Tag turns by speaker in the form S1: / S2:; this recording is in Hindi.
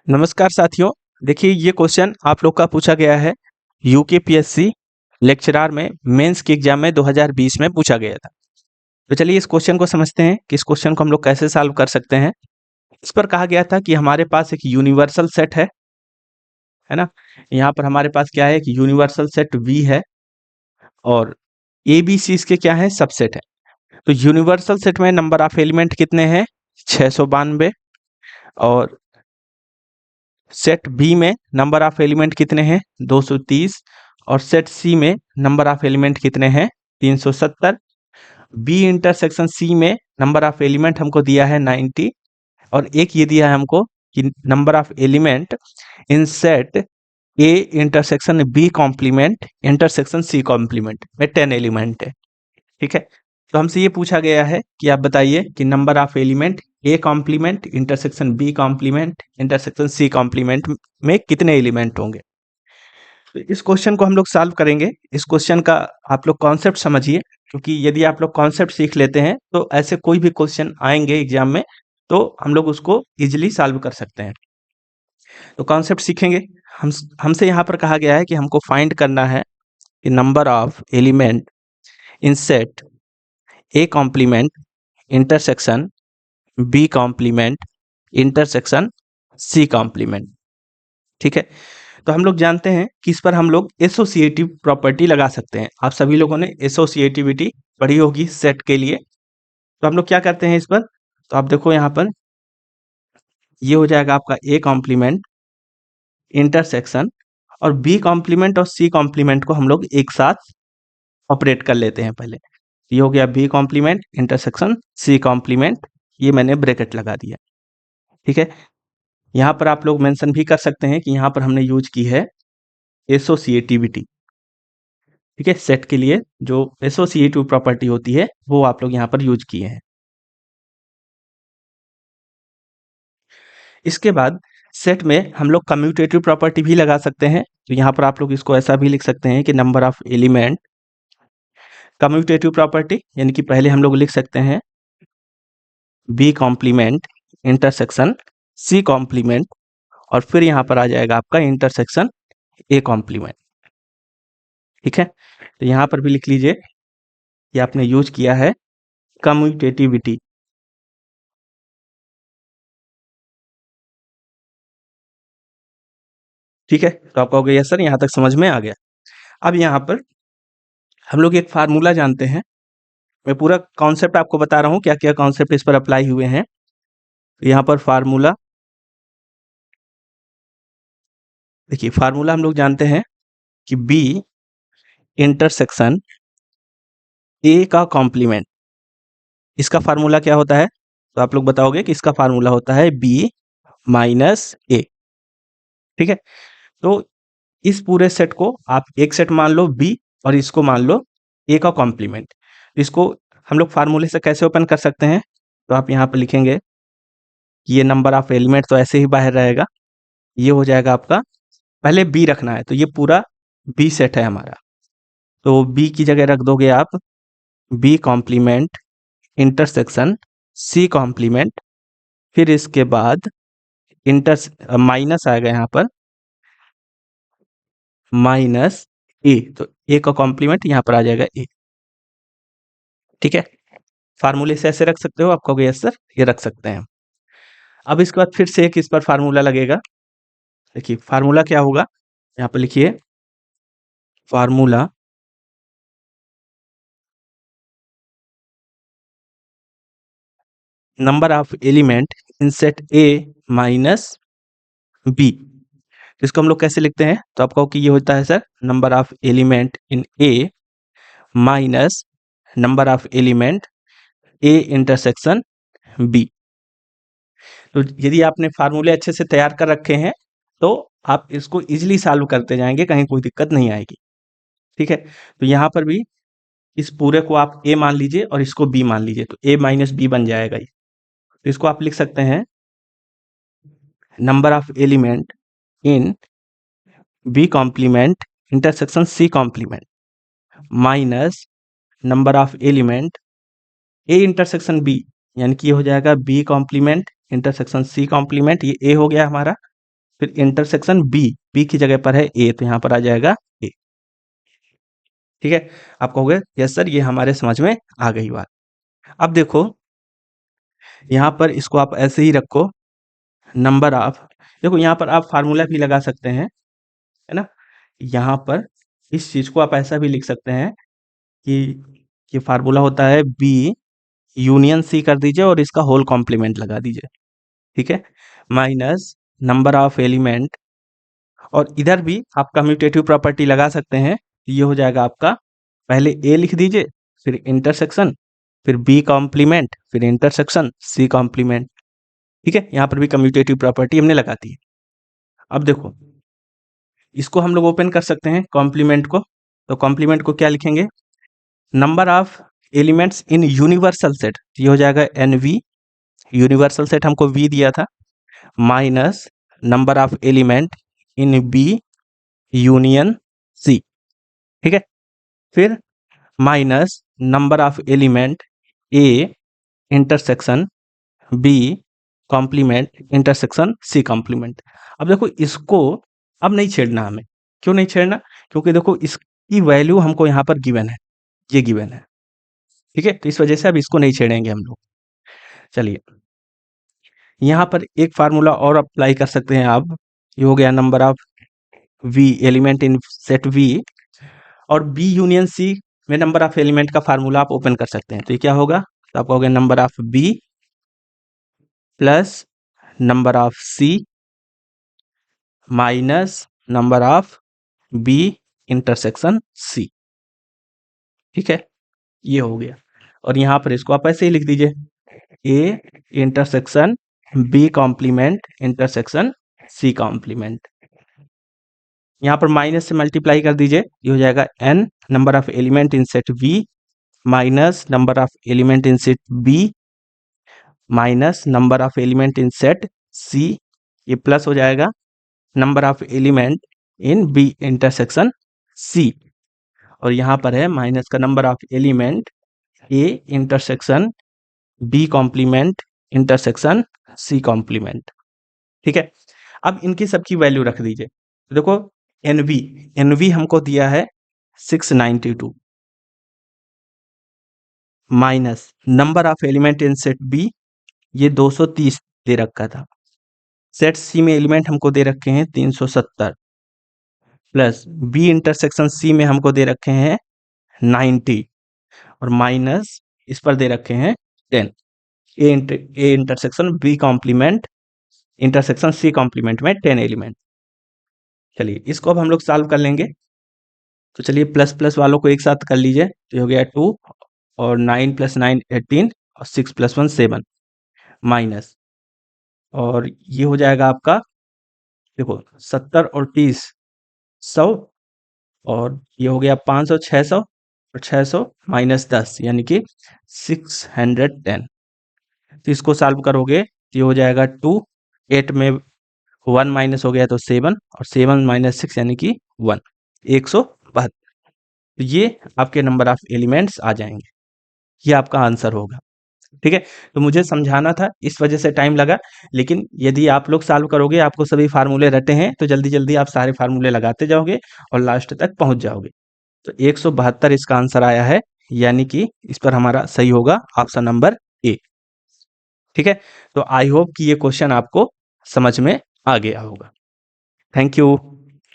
S1: नमस्कार साथियों। देखिए ये क्वेश्चन आप लोग का पूछा गया है यूकेपीएससी लेक्चरार में मेंस के एग्जाम में 2020 में पूछा गया था। तो चलिए इस क्वेश्चन को समझते हैं कि इस क्वेश्चन को हम लोग कैसे सॉल्व कर सकते हैं। इस पर कहा गया था कि हमारे पास एक यूनिवर्सल सेट है ना। यहाँ पर हमारे पास क्या है, एक यूनिवर्सल सेट वी है और ए बी सी इसके क्या है, सबसेट है। तो यूनिवर्सल सेट में नंबर ऑफ एलिमेंट कितने हैं, 692। और सेट बी में नंबर ऑफ एलिमेंट कितने हैं, 230। और सेट सी में नंबर ऑफ एलिमेंट कितने हैं, 370। बी इंटरसेक्शन सी में नंबर ऑफ एलिमेंट हमको दिया है 90। और एक ये दिया है हमको कि number of element in set A intersection B complement intersection C complement में 10 एलिमेंट है। ठीक है, तो हमसे ये पूछा गया है कि आप बताइए कि number of element A complement intersection B complement intersection C complement में कितने एलिमेंट होंगे। तो इस क्वेश्चन को हम लोग सॉल्व करेंगे। इस क्वेश्चन का आप लोग कॉन्सेप्ट समझिए, क्योंकि यदि आप लोग कॉन्सेप्ट सीख लेते हैं तो ऐसे कोई भी क्वेश्चन आएंगे एग्जाम में तो हम लोग उसको इजीली सॉल्व कर सकते हैं। तो कॉन्सेप्ट सीखेंगे। हमसे यहाँ पर कहा गया है कि हमको फाइंड करना है कि number of element in set A complement intersection B complement intersection C complement. ठीक है, तो हम लोग जानते हैं कि इस पर हम लोग एसोसिएटिव प्रॉपर्टी लगा सकते हैं। आप सभी लोगों ने एसोसिएटिविटी पढ़ी होगी सेट के लिए। तो हम लोग क्या करते हैं इस पर, तो आप देखो यहाँ पर ये हो जाएगा आपका ए कॉम्प्लीमेंट इंटरसेक्शन और बी कॉम्प्लीमेंट और सी कॉम्प्लीमेंट को हम लोग एक साथ ऑपरेट कर लेते हैं। पहले ये हो गया B complement intersection C complement, ये मैंने ब्रैकेट लगा दिया। ठीक है, यहाँ पर आप लोग मेंशन भी कर सकते हैं कि यहाँ पर हमने यूज की है एसोसिएटिविटी। ठीक है, सेट के लिए जो एसोसिएटिव प्रॉपर्टी होती है वो आप लोग यहाँ पर यूज किए हैं। इसके बाद सेट में हम लोग कम्यूटेटिव प्रॉपर्टी भी लगा सकते हैं। तो यहाँ पर आप लोग इसको ऐसा भी लिख सकते हैं कि number of element commutative property, यानी कि पहले हम लोग लिख सकते हैं B complement intersection C complement और फिर यहाँ पर आ जाएगा आपका इंटरसेक्शन ए कॉम्प्लीमेंट। ठीक है, तो यहाँ पर भी लिख लीजिए कि आपने यूज किया है कम्यूटेटिविटी। ठीक है, तो आप कहोगे यस सर, यहाँ तक समझ में आ गया। अब यहाँ पर हम लोग एक फार्मूला जानते हैं। मैं पूरा कॉन्सेप्ट आपको बता रहा हूँ, क्या क्या कॉन्सेप्ट इस पर अप्लाई हुए हैं। यहाँ पर फार्मूला देखिए, फार्मूला हम लोग जानते हैं कि बी इंटरसेक्शन ए का कॉम्प्लीमेंट, इसका फार्मूला क्या होता है, तो आप लोग बताओगे कि इसका फार्मूला होता है बी माइनस ए। ठीक है, तो इस पूरे सेट को आप एक सेट मान लो बी और इसको मान लो ए का कॉम्प्लीमेंट। इसको हम लोग फार्मूले से कैसे ओपन कर सकते हैं, तो आप यहाँ पर लिखेंगे कि ये नंबर ऑफ एलिमेंट तो ऐसे ही बाहर रहेगा, ये हो जाएगा आपका, पहले बी रखना है तो ये पूरा बी सेट है हमारा, तो बी की जगह रख दोगे आप B complement intersection C complement, फिर इसके बाद इंटर माइनस आएगा यहाँ पर माइनस ए, तो ए का कॉम्प्लीमेंट यहाँ पर आ जाएगा ए। ठीक है, फार्मूले से ऐसे रख सकते हो, आप कहोगे यस सर ये रख सकते हैं। अब इसके बाद फिर से एक इस पर फार्मूला लगेगा। देखिए फार्मूला क्या होगा, यहाँ पर लिखिए formula number of element in set A minus B. इसको हम लोग कैसे लिखते हैं, तो आप कहो कि ये होता है sir number of element in A minus number of element A intersection B. तो यदि आपने फार्मूले अच्छे से तैयार कर रखे हैं तो आप इसको इजीली सॉल्व करते जाएंगे, कहीं कोई दिक्कत नहीं आएगी। ठीक है, तो यहाँ पर भी इस पूरे को आप ए मान लीजिए और इसको बी मान लीजिए, तो ए माइनस बी बन जाएगा ये। तो इसको आप लिख सकते हैं number of element in B complement intersection C complement minus number of element A intersection B, यानी कि ये हो जाएगा B complement intersection C complement, ये ए हो गया हमारा, फिर इंटरसेक्शन बी, बी की जगह पर है ए, तो यहाँ पर आ जाएगा ए। ठीक है, आप कहोगे यस सर ये हमारे समझ में आ गई बात। अब देखो यहाँ पर इसको आप ऐसे ही रखो, नंबर ऑफ, देखो यहाँ पर आप फार्मूला भी लगा सकते हैं, है ना। यहाँ पर इस चीज को आप ऐसा भी लिख सकते हैं कि ये फार्मूला होता है बी यूनियन सी कर दीजिए और इसका होल कॉम्प्लीमेंट लगा दीजिए, ठीक है, माइनस नंबर ऑफ एलिमेंट, और इधर भी आप कम्यूटेटिव प्रॉपर्टी लगा सकते हैं। ये हो जाएगा आपका, पहले ए लिख दीजिए, फिर इंटरसेक्शन, फिर बी कॉम्प्लीमेंट, फिर इंटरसेक्शन सी कॉम्प्लीमेंट। ठीक है, यहाँ पर भी कम्यूटेटिव प्रॉपर्टी हमने लगा दी है। अब देखो इसको हम लोग ओपन कर सकते हैं कॉम्प्लीमेंट को, तो कॉम्प्लीमेंट को क्या लिखेंगे, number of elements in universal set, ये हो जाएगा एन वी, यूनिवर्सल सेट हमको वी दिया था, minus number of element in B union C, ठीक है, फिर minus number of element A intersection B complement intersection C complement. अब देखो इसको अब नहीं छेड़ना हमें, क्यों नहीं छेड़ना, क्योंकि देखो इसकी वैल्यू हमको यहाँ पर गिवन है, ये गिवन है, ठीक है, तो इस वजह से अब इसको नहीं छेड़ेंगे हम लोग। चलिए यहाँ पर एक फार्मूला और अप्लाई कर सकते हैं आप, ये हो गया number of V element in set V, और बी यूनियन सी में नंबर ऑफ एलिमेंट का फार्मूला आप ओपन कर सकते हैं, तो ये क्या होगा, तो आपका हो गया number of B plus number of C minus number of B intersection C, ठीक है, ये हो गया। और यहाँ पर इसको आप ऐसे ही लिख दीजिए, A intersection B complement intersection C complement, यहाँ पर माइनस से मल्टीप्लाई कर दीजिए, ये हो जाएगा n number of element in set V minus number of element in set B minus number of element in set C, ये प्लस हो जाएगा number of element in B intersection C, और यहाँ पर है माइनस का number of element A intersection B complement intersection C complement, ठीक है। अब इनकी सबकी वैल्यू रख दीजिए, तो देखो एनवी हमको दिया है 692 minus number of element in set B, ये 230 दे रखा था, सेट सी में एलिमेंट हमको दे रखे हैं 370 प्लस बी इंटरसेक्शन सी में हमको दे रखे हैं 90 और माइनस इस पर दे रखे हैं 10, A intersection B complement intersection C complement में 10 एलिमेंट। चलिए इसको अब हम लोग सॉल्व कर लेंगे, तो चलिए प्लस प्लस वालों को एक साथ कर लीजिए, तो ये हो गया 2 और 9 + 9 18 और 6 + 1 7 माइनस, और ये हो जाएगा आपका, देखो 70 और 30 100, और ये हो गया 500 600 और 600 माइनस 10 यानी कि 610। तो इसको सॉल्व करोगे तो ये हो जाएगा 2, 8 में 1 माइनस हो गया तो 7 और 7 माइनस 6 यानी कि 1, 172। तो ये आपके नंबर ऑफ एलिमेंट्स आ जाएंगे, ये आपका आंसर होगा, ठीक है। तो मुझे समझाना था इस वजह से टाइम लगा, लेकिन यदि आप लोग सॉल्व करोगे, आपको सभी फार्मूले रटे हैं, तो जल्दी जल्दी आप सारे फार्मूले लगाते जाओगे और लास्ट तक पहुंच जाओगे। तो 172 इसका आंसर आया है, यानी कि इस पर हमारा सही होगा ऑप्शन नंबर ए, ठीक है। तो आई होप कि ये क्वेश्चन आपको समझ में आ गया होगा। Thank you.